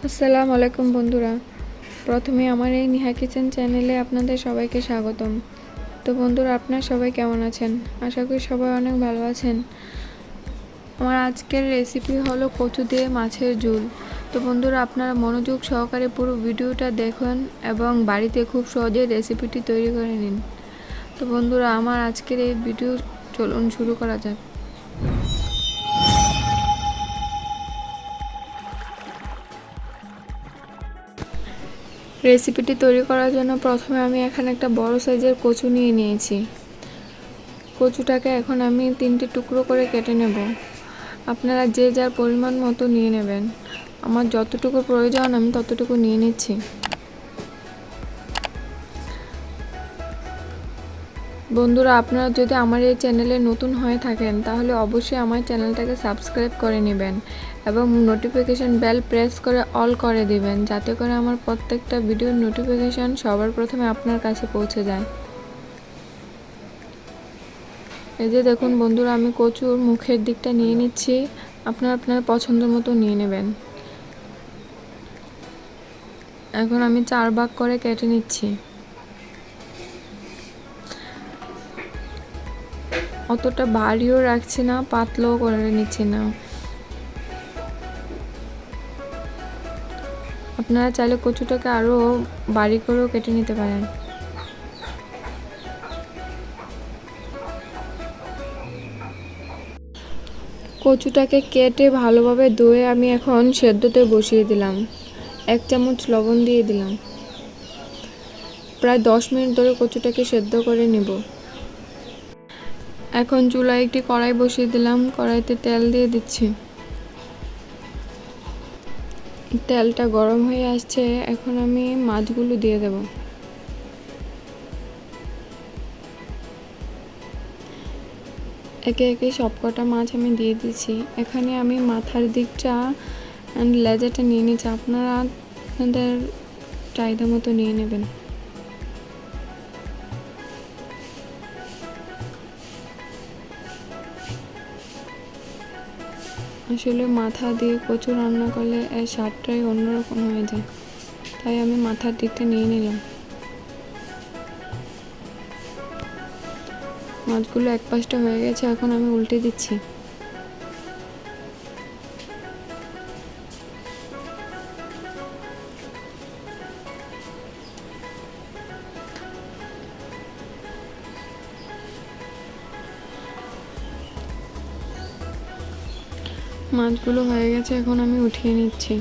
আসসালামু আলাইকুম বন্ধুরা, প্রথমে আমার এই নিহা কিচেন চ্যানেলে আপনাদের সবাইকে স্বাগতম। তো বন্ধুরা, আপনারা সবাই কেমন আছেন? আশা করি সবাই অনেক ভালো আছেন। আমার আজকের রেসিপি হলো কচু দিয়ে মাছের ঝোল। তো বন্ধুরা, আপনারা মনোযোগ সহকারে পুরো ভিডিওটা দেখুন এবং বাড়িতে খুব সহজে রেসিপিটি তৈরি করে নিন। তো বন্ধুরা, আমার আজকের এই ভিডিও চলুন শুরু করা যাক। রেসিপিটি তৈরি করার জন্য প্রথমে আমি এখানে একটা বড় সাইজের কচু নিয়ে নিয়েছি। কচুটাকে এখন আমি 3টে টুকরো করে কেটে নেব। আপনারা যে যার পরিমাণ মতো নিয়ে নেবেন। আমার যতটুকু প্রয়োজন আমি ততটুকু নিয়ে নিচ্ছি। বন্ধুরা, আপনারা যদি আমার এই চ্যানেলে নতুন হয়ে থাকেন তাহলে অবশ্যই আমার চ্যানেলটাকে সাবস্ক্রাইব করে নেবেন এবং নোটিফিকেশন বেল প্রেস করে অল করে দিবেন, যাতে করে আমার প্রত্যেকটা ভিডিওর নোটিফিকেশন সবার প্রথমে আপনার কাছে পৌঁছে যায়। এই যে দেখুন বন্ধুরা, আমি কচুর মুখের দিকটা নিয়ে নিচ্ছি। আপনার পছন্দ মতো নিয়ে নেবেন। এখন আমি 4 ভাগ করে কেটে নিচ্ছি। অতটা ভারীও রাখছি না, পাতলাও করে নিচ্ছি না। আপনারা চাইলে কচুটাকে আরও বারিক করেও কেটে নিতে পারেন। কচুটাকে কেটে ভালোভাবে ধুয়ে আমি এখন সেদ্ধতে বসিয়ে দিলাম। 1 চামচ লবণ দিয়ে দিলাম। প্রায় 10 মিনিট ধরে কচুটাকে সেদ্ধ করে নেব। এখন চুলায় একটি কড়াই বসিয়ে দিলাম। কড়াইতে তেল দিয়ে দিচ্ছি। তেলটা গরম হয়ে আসছে, এখন আমি মাছগুলো দিয়ে দেব। একে একে সবকটা মাছ আমি দিয়ে দিচ্ছি। এখানে আমি মাথার দিকটা লেজাটা নিয়ে নিচ্ছি। আপনারা আপনাদের চাহিদা মতো নিয়ে নেবেন। আসলে মাথা দিয়ে কচু রান্না করলে এর স্বাদটাই অন্যরকম হয়ে যায়, তাই আমি মাথার দিকটা নিয়ে নিলাম। মাছগুলো এক পাশটা হয়ে গেছে, এখন আমি উল্টে দিচ্ছি। মাছগুলো হয়ে গেছে, এখন আমি উঠিয়ে নিচ্ছি।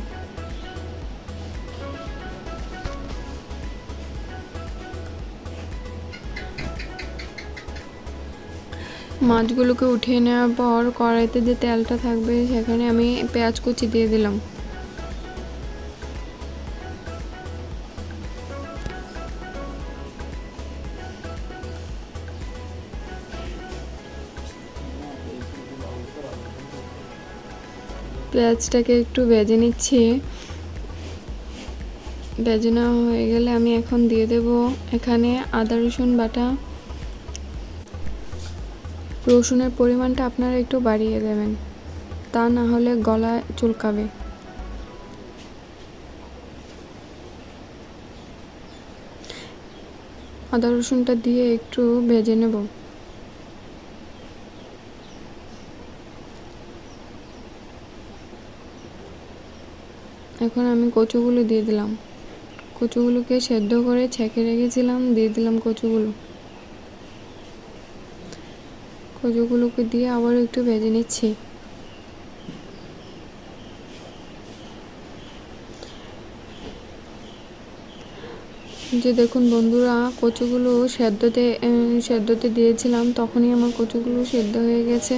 মাছগুলোকে উঠিয়ে নেওয়ার পর কড়াইতে যে তেলটা থাকবে সেখানে আমি পেঁয়াজ কুচি দিয়ে দিলাম। পেঁয়াজটাকে একটু ভেজে নিচ্ছি। ভেজে নেওয়া হয়ে গেলে আমি এখন দিয়ে দেব এখানে আদা রসুন বাটা। রসুনের পরিমাণটা আপনারা একটু বাড়িয়ে দেবেন, তা না হলে গলা চুলকাবে। আদা রসুনটা দিয়ে একটু ভেজে নেব। এখন আমি কচুগুলো দিয়ে দিলাম। কচুগুলোকে সেদ্ধ করে ছেঁকে রেখেছিলাম, দিয়ে দিলাম কচুগুলোকে দিয়ে আবার একটু ভেজে নিচ্ছি। যে দেখুন বন্ধুরা, কচুগুলো সেদ্ধতে দিয়েছিলাম, তখনই আমার কচুগুলো সেদ্ধ হয়ে গেছে।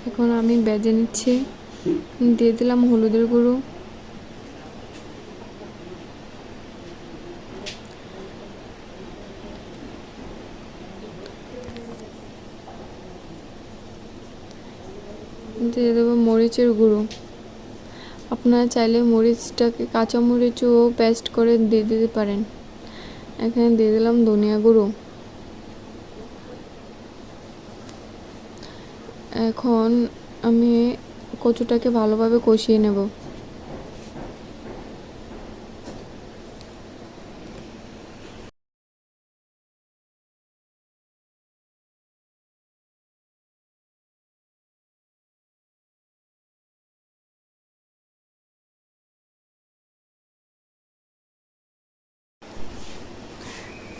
এখন আমি ভেজে নিচ্ছি। দিয়ে দিলাম হলুদের গুঁড়ো, দিয়ে দেবো মরিচের গুঁড়ো। আপনারা চাইলে মরিচটাকে কাঁচা মরিচও পেস্ট করে দিয়ে দিতে পারেন। এখানে দিয়ে দিলাম ধনিয়া গুঁড়ো। এখন আমি কচুটাকে ভালোভাবে কষিয়ে নেব।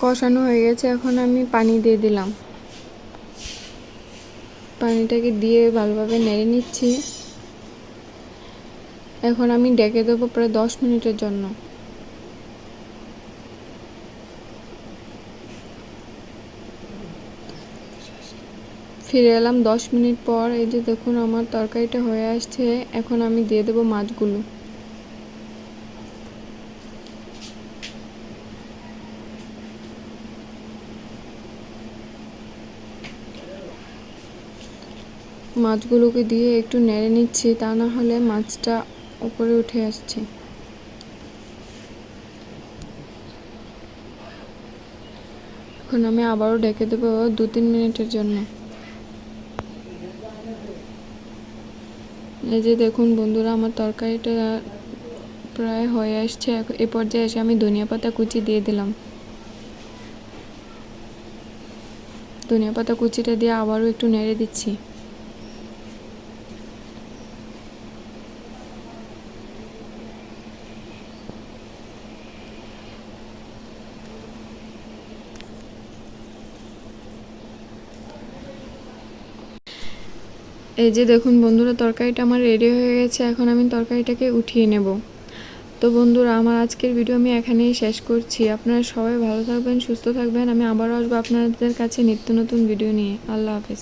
কষানো হয়ে গেছে, এখন আমি পানি দিয়ে দিলাম। পানিটাকে দিয়ে ভালোভাবে নেড়ে নিচ্ছি। এখন আমি ঢেকে দেবো প্রায় 10 মিনিটের জন্য। ফিরে এলাম 10 মিনিট পর। এই যে দেখুন আমার তরকারিটা হয়ে আসছে। এখন আমি দিয়ে দেবো মাছগুলো। মাছগুলোকে দিয়ে একটু নেড়ে নিচ্ছি, তা না হলে মাছটা উপরে উঠে আসছে। এখন আমি আবারও ঢেকে দেবো 2-3 মিনিটের জন্য। এই যে দেখুন বন্ধুরা, আমার তরকারিটা প্রায় হয়ে আসছে। এ পর্যায়ে এসে আমি ধনিয়া পাতা কুচি দিয়ে দিলাম। ধনিয়া পাতা কুচিটা দিয়ে আবারও একটু নেড়ে দিচ্ছি। এই যে দেখুন বন্ধুরা, তরকারিটা আমার রেডি হয়ে গেছে। এখন আমি তরকারিটাকে উঠিয়ে নেব। তো বন্ধুরা, আমার আজকের ভিডিও আমি এখানেই শেষ করছি। আপনারা সবাই ভালো থাকবেন, সুস্থ থাকবেন। আমি আবারও আসবো আপনাদের কাছে নিত্য নতুন ভিডিও নিয়ে। আল্লাহ হাফেজ।